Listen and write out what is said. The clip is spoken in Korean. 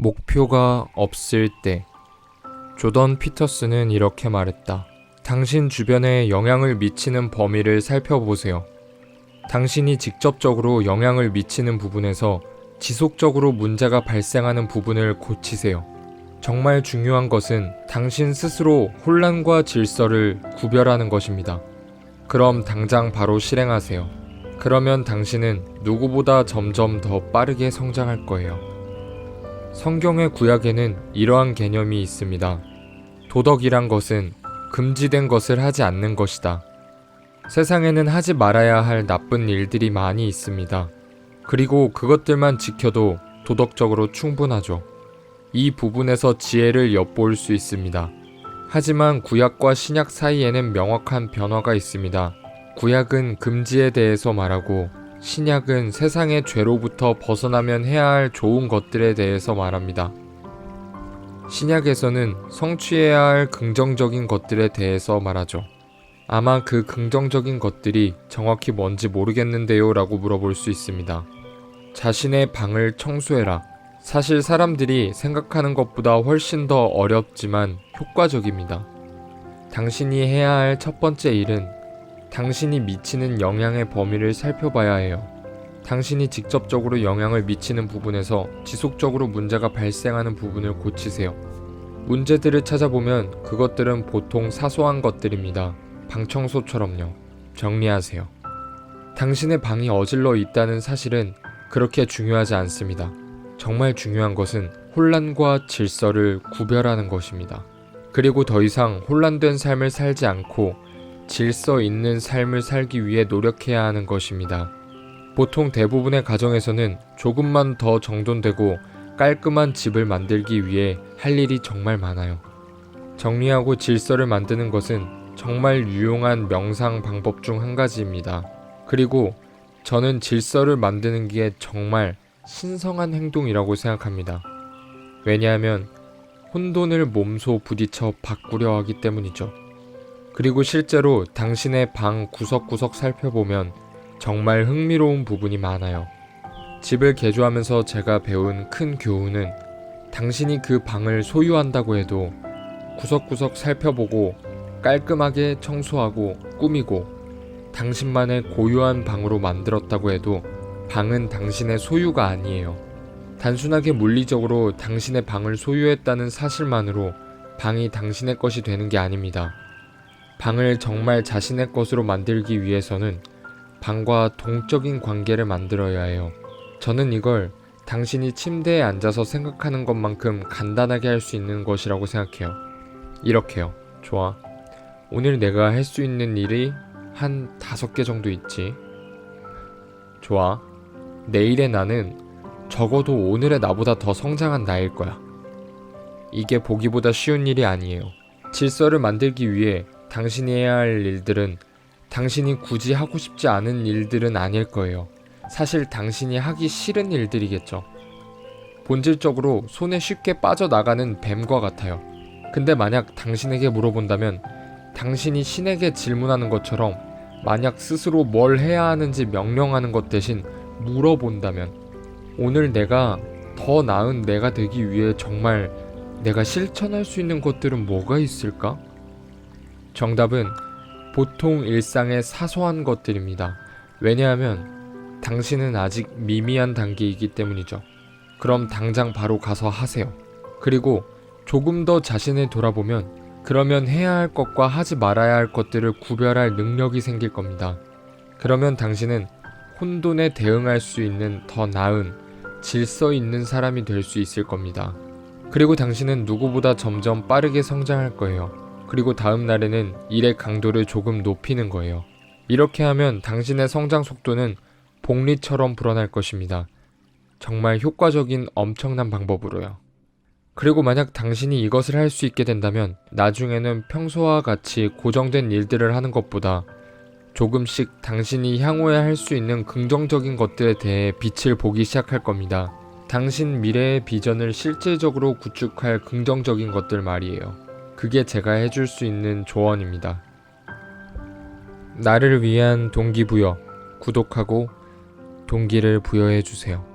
목표가 없을 때 조던 피터슨은 이렇게 말했다. 당신 주변에 영향을 미치는 범위를 살펴보세요. 당신이 직접적으로 영향을 미치는 부분에서 지속적으로 문제가 발생하는 부분을 고치세요. 정말 중요한 것은 당신 스스로 혼란과 질서를 구별하는 것입니다. 그럼 당장 바로 실행하세요. 그러면 당신은 누구보다 점점 더 빠르게 성장할 거예요. 성경의 구약에는 이러한 개념이 있습니다. 도덕이란 것은 금지된 것을 하지 않는 것이다. 세상에는 하지 말아야 할 나쁜 일들이 많이 있습니다. 그리고 그것들만 지켜도 도덕적으로 충분하죠. 이 부분에서 지혜를 엿볼 수 있습니다. 하지만 구약과 신약 사이에는 명확한 변화가 있습니다. 구약은 금지에 대해서 말하고 신약은 세상의 죄로부터 벗어나면 해야 할 좋은 것들에 대해서 말합니다. 신약에서는 성취해야 할 긍정적인 것들에 대해서 말하죠. 아마 그 긍정적인 것들이 정확히 뭔지 모르겠는데요 라고 물어볼 수 있습니다. 자신의 방을 청소해라. 사실 사람들이 생각하는 것보다 훨씬 더 어렵지만 효과적입니다. 당신이 해야 할 첫 번째 일은 당신이 미치는 영향의 범위를 살펴봐야 해요. 당신이 직접적으로 영향을 미치는 부분에서 지속적으로 문제가 발생하는 부분을 고치세요. 문제들을 찾아보면 그것들은 보통 사소한 것들입니다. 방 청소처럼요. 정리하세요. 당신의 방이 어질러 있다는 사실은 그렇게 중요하지 않습니다. 정말 중요한 것은 혼란과 질서를 구별하는 것입니다. 그리고 더 이상 혼란된 삶을 살지 않고 질서 있는 삶을 살기 위해 노력해야 하는 것입니다. 보통 대부분의 가정에서는 조금만 더 정돈되고 깔끔한 집을 만들기 위해 할 일이 정말 많아요. 정리하고 질서를 만드는 것은 정말 유용한 명상 방법 중 한 가지입니다. 그리고 저는 질서를 만드는 게 정말 신성한 행동이라고 생각합니다. 왜냐하면 혼돈을 몸소 부딪혀 바꾸려 하기 때문이죠. 그리고 실제로 당신의 방 구석구석 살펴보면 정말 흥미로운 부분이 많아요. 집을 개조하면서 제가 배운 큰 교훈은 당신이 그 방을 소유한다고 해도 구석구석 살펴보고 깔끔하게 청소하고 꾸미고 당신만의 고유한 방으로 만들었다고 해도 방은 당신의 소유가 아니에요. 단순하게 물리적으로 당신의 방을 소유했다는 사실만으로 방이 당신의 것이 되는 게 아닙니다. 방을 정말 자신의 것으로 만들기 위해서는 방과 동적인 관계를 만들어야 해요. 저는 이걸 당신이 침대에 앉아서 생각하는 것만큼 간단하게 할 수 있는 것이라고 생각해요. 이렇게요. 좋아. 오늘 내가 할 수 있는 일이 한 5개 정도 있지. 좋아. 내일의 나는 적어도 오늘의 나보다 더 성장한 나일 거야. 이게 보기보다 쉬운 일이 아니에요. 질서를 만들기 위해 당신이 해야 할 일들은 당신이 굳이 하고 싶지 않은 일들은 아닐 거예요. 사실 당신이 하기 싫은 일들이겠죠. 본질적으로 손에 쉽게 빠져나가는 뱀과 같아요. 근데 만약 당신에게 물어본다면 당신이 신에게 질문하는 것처럼 만약 스스로 뭘 해야 하는지 명령하는 것 대신 물어본다면 오늘 내가 더 나은 내가 되기 위해 정말 내가 실천할 수 있는 것들은 뭐가 있을까? 정답은 보통 일상의 사소한 것들입니다. 왜냐하면 당신은 아직 미미한 단계이기 때문이죠. 그럼 당장 바로 가서 하세요. 그리고 조금 더 자신을 돌아보면 그러면 해야 할 것과 하지 말아야 할 것들을 구별할 능력이 생길 겁니다. 그러면 당신은 혼돈에 대응할 수 있는 더 나은 질서 있는 사람이 될 수 있을 겁니다. 그리고 당신은 누구보다 점점 빠르게 성장할 거예요. 그리고 다음 날에는 일의 강도를 조금 높이는 거예요. 이렇게 하면 당신의 성장 속도는 복리처럼 불어날 것입니다. 정말 효과적인 엄청난 방법으로요. 그리고 만약 당신이 이것을 할 수 있게 된다면 나중에는 평소와 같이 고정된 일들을 하는 것보다 조금씩 당신이 향후에 할 수 있는 긍정적인 것들에 대해 빛을 보기 시작할 겁니다. 당신 미래의 비전을 실질적으로 구축할 긍정적인 것들 말이에요. 그게 제가 해줄 수 있는 조언입니다. 나를 위한 동기부여, 구독하고 동기를 부여해주세요.